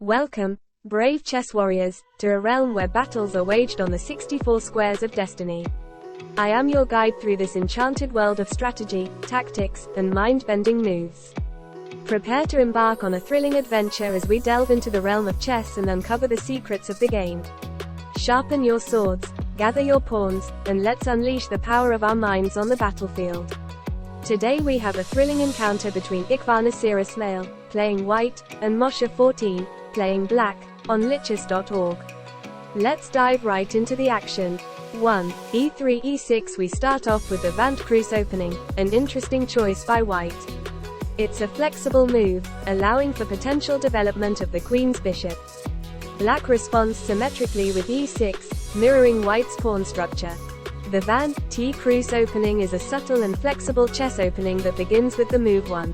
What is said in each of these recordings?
Welcome, brave chess warriors, to a realm where battles are waged on the 64 squares of destiny. I am your guide through this enchanted world of strategy, tactics, and mind-bending moves. Prepare to embark on a thrilling adventure as we delve into the realm of chess and uncover the secrets of the game. Sharpen your swords, gather your pawns, and let's unleash the power of our minds on the battlefield. Today we have a thrilling encounter between Ismail, playing white, and Moshe 14, playing black, on lichess.org. Let's dive right into the action. 1. E3 E6. We start off with the Van't Kruijs Opening, an interesting choice by white. It's a flexible move, allowing for potential development of the queen's bishop. Black responds symmetrically with E6, mirroring white's pawn structure. The Van't Kruijs Opening is a subtle and flexible chess opening that begins with the move 1.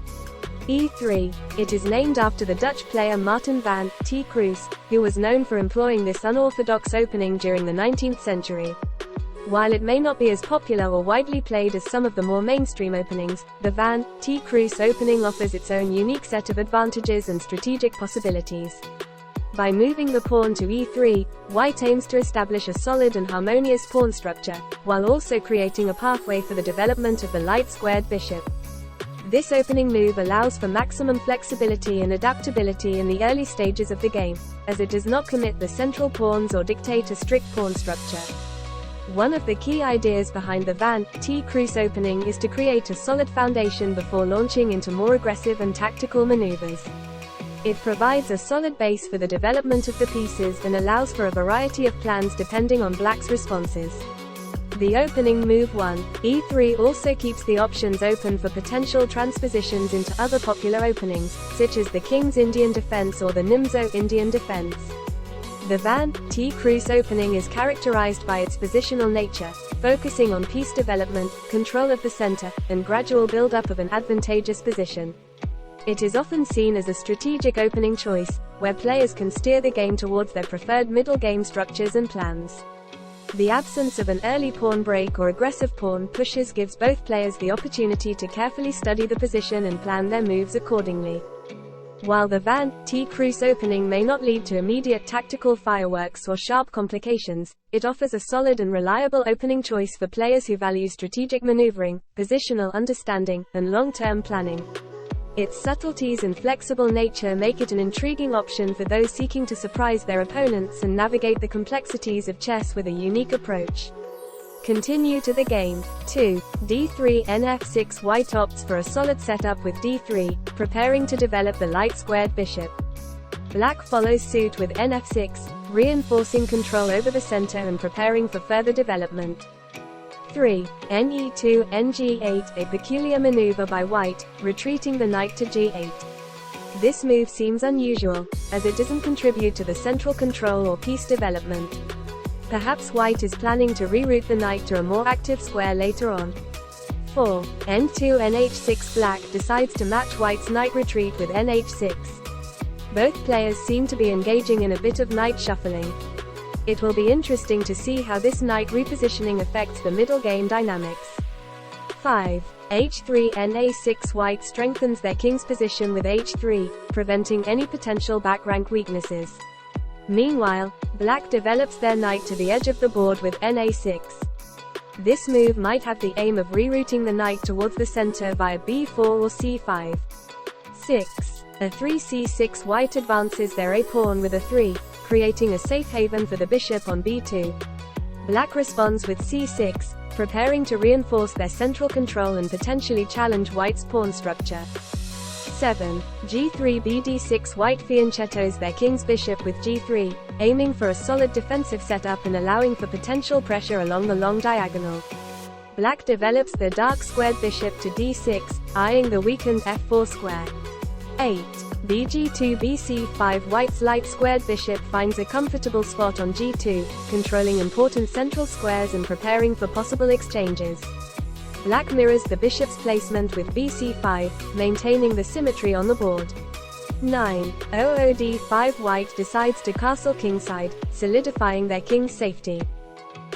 E3. It is named after the Dutch player Maarten Van't Kruijs, who was known for employing this unorthodox opening during the 19th century. While it may not be as popular or widely played as some of the more mainstream openings, the Van't Kruijs Opening offers its own unique set of advantages and strategic possibilities. By moving the pawn to E3, white aims to establish a solid and harmonious pawn structure, while also creating a pathway for the development of the light-squared bishop. This opening move allows for maximum flexibility and adaptability in the early stages of the game, as it does not commit the central pawns or dictate a strict pawn structure. One of the key ideas behind the Van't Kruijs Opening is to create a solid foundation before launching into more aggressive and tactical maneuvers. It provides a solid base for the development of the pieces and allows for a variety of plans depending on black's responses. The opening move 1, E3 also keeps the options open for potential transpositions into other popular openings, such as the King's Indian Defense or the Nimzo Indian Defense. The Van't Kruijs Opening is characterized by its positional nature, focusing on piece development, control of the center, and gradual build-up of an advantageous position. It is often seen as a strategic opening choice, where players can steer the game towards their preferred middle game structures and plans. The absence of an early pawn break or aggressive pawn pushes gives both players the opportunity to carefully study the position and plan their moves accordingly. While the Van't Kruijs Opening may not lead to immediate tactical fireworks or sharp complications, it offers a solid and reliable opening choice for players who value strategic maneuvering, positional understanding, and long-term planning. Its subtleties and flexible nature make it an intriguing option for those seeking to surprise their opponents and navigate the complexities of chess with a unique approach. Continue to the game. 2. D3 Nf6. White opts for a solid setup with D3, preparing to develop the light-squared bishop. Black follows suit with Nf6, reinforcing control over the center and preparing for further development. 3. Ne2 Ng8. A peculiar maneuver by white, retreating the knight to G8. This move seems unusual, as it doesn't contribute to the central control or piece development. Perhaps white is planning to reroute the knight to a more active square later on. 4. N2 Nh6. Black decides to match white's knight retreat with Nh6. Both players seem to be engaging in a bit of knight shuffling. It will be interesting to see how this knight repositioning affects the middle game dynamics. 5. H3 Na6. White strengthens their king's position with H3, preventing any potential back rank weaknesses. Meanwhile, black develops their knight to the edge of the board with Na6. This move might have the aim of rerouting the knight towards the center via B4 or C5. 6. A3 C6. White advances their A-pawn with A3, creating a safe haven for the bishop on B2. Black responds with C6, preparing to reinforce their central control and potentially challenge white's pawn structure. 7. G3 BD6. White fianchettos their king's bishop with G3, aiming for a solid defensive setup and allowing for potential pressure along the long diagonal. Black develops their dark squared bishop to D6, eyeing the weakened F4 square. 8. Bg2 Bc5. White's light-squared bishop finds a comfortable spot on G2, controlling important central squares and preparing for possible exchanges. Black mirrors the bishop's placement with Bc5, maintaining the symmetry on the board. 9. OOD5. White decides to castle kingside, solidifying their king's safety.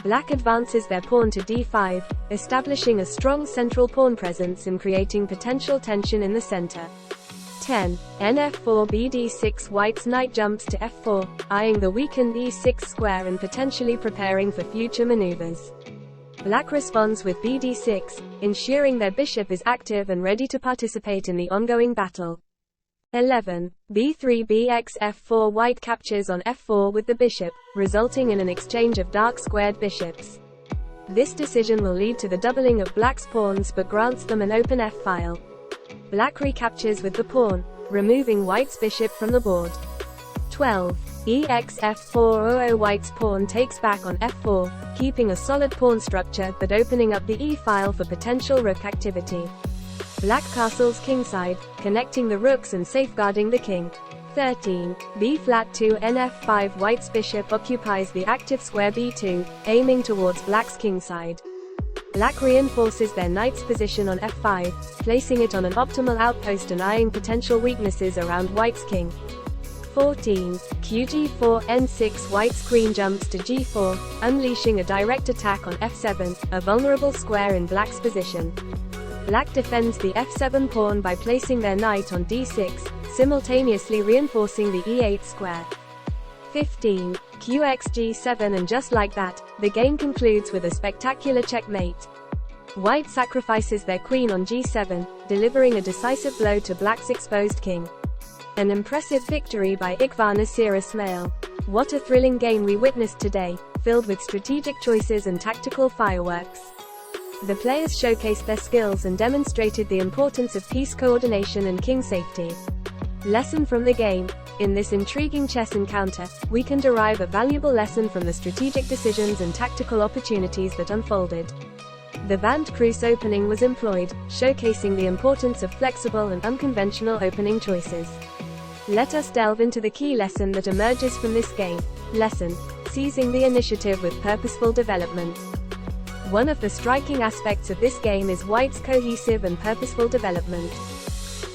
Black advances their pawn to D5, establishing a strong central pawn presence and creating potential tension in the center. 10. Nf4 bd6. White's knight jumps to f4, eyeing the weakened e6 square and potentially preparing for future maneuvers. Black responds with bd6, ensuring their bishop is active and ready to participate in the ongoing battle. 11. b3 bx f4. White captures on f4 with the bishop, resulting in an exchange of dark squared bishops. This decision will lead to the doubling of black's pawns but grants them an open f-file. Black recaptures with the pawn, removing white's bishop from the board. 12. ex f4. White's pawn takes back on f4, keeping a solid pawn structure but opening up the e-file for potential rook activity. Black castles kingside, connecting the rooks and safeguarding the king. 13. b flat 2 nf5. White's bishop occupies the active square b2, aiming towards black's kingside. Black reinforces their knight's position on f5, placing it on an optimal outpost and eyeing potential weaknesses around white's king. 14. qg4 n6. White's queen jumps to g4, unleashing a direct attack on f7, a vulnerable square in black's position. Black defends the f7 pawn by placing their knight on d6, simultaneously reinforcing the e8 square. 15. qxg7. And just like that, the game concludes with a spectacular checkmate. White sacrifices their queen on g7, delivering a decisive blow to black's exposed king. An impressive victory by Ikvana Ismail. What a thrilling game we witnessed today, filled with strategic choices and tactical fireworks. The players showcased their skills and demonstrated the importance of piece coordination and king safety. Lesson from the game: in this intriguing chess encounter, we can derive a valuable lesson from the strategic decisions and tactical opportunities that unfolded. The Van't Kruijs Opening was employed, showcasing the importance of flexible and unconventional opening choices. Let us delve into the key lesson that emerges from this game. Lesson: seizing the initiative with purposeful development. One of the striking aspects of this game is White's cohesive and purposeful development.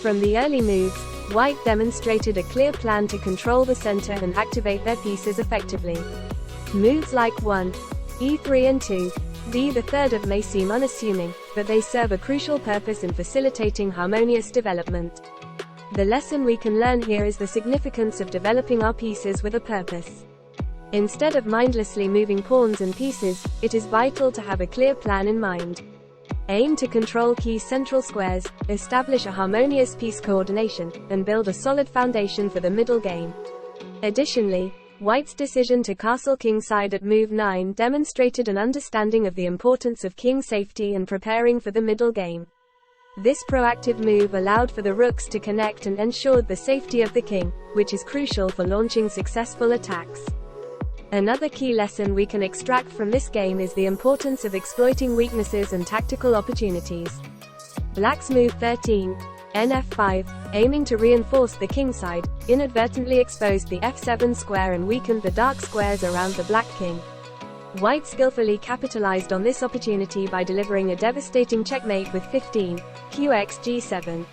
From the early moves, White demonstrated a clear plan to control the center and activate their pieces effectively. Moves like 1, e3 and 2, d3 may seem unassuming, but they serve a crucial purpose in facilitating harmonious development. The lesson we can learn here is the significance of developing our pieces with a purpose. Instead of mindlessly moving pawns and pieces, it is vital to have a clear plan in mind. Aim to control key central squares, establish a harmonious piece coordination, and build a solid foundation for the middle game. Additionally, White's decision to castle kingside at move 9 demonstrated an understanding of the importance of king safety and preparing for the middle game. This proactive move allowed for the rooks to connect and ensured the safety of the king, which is crucial for launching successful attacks. Another key lesson we can extract from this game is the importance of exploiting weaknesses and tactical opportunities. Black's move 13, nf5, aiming to reinforce the kingside, inadvertently exposed the f7 square and weakened the dark squares around the black king. White skillfully capitalized on this opportunity by delivering a devastating checkmate with 15, qxg7.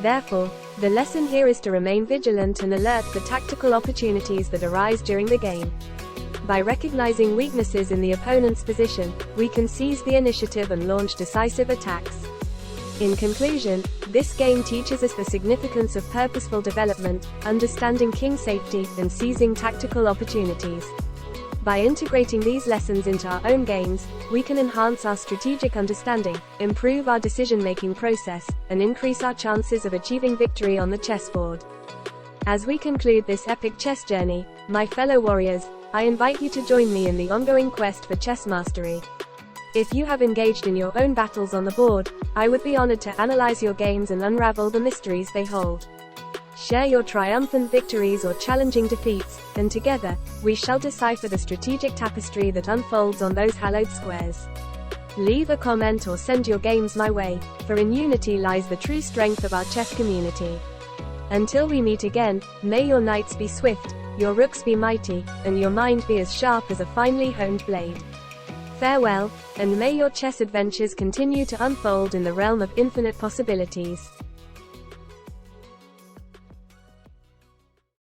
Therefore, the lesson here is to remain vigilant and alert for tactical opportunities that arise during the game. By recognizing weaknesses in the opponent's position, we can seize the initiative and launch decisive attacks. In conclusion, this game teaches us the significance of purposeful development, understanding king safety, and seizing tactical opportunities. By integrating these lessons into our own games, we can enhance our strategic understanding, improve our decision-making process, and increase our chances of achieving victory on the chessboard. As we conclude this epic chess journey, my fellow warriors, I invite you to join me in the ongoing quest for chess mastery. If you have engaged in your own battles on the board, I would be honored to analyze your games and unravel the mysteries they hold. Share your triumphant victories or challenging defeats, and together, we shall decipher the strategic tapestry that unfolds on those hallowed squares. Leave a comment or send your games my way, for in unity lies the true strength of our chess community. Until we meet again, may your knights be swift, your rooks be mighty, and your mind be as sharp as a finely honed blade. Farewell, and may your chess adventures continue to unfold in the realm of infinite possibilities.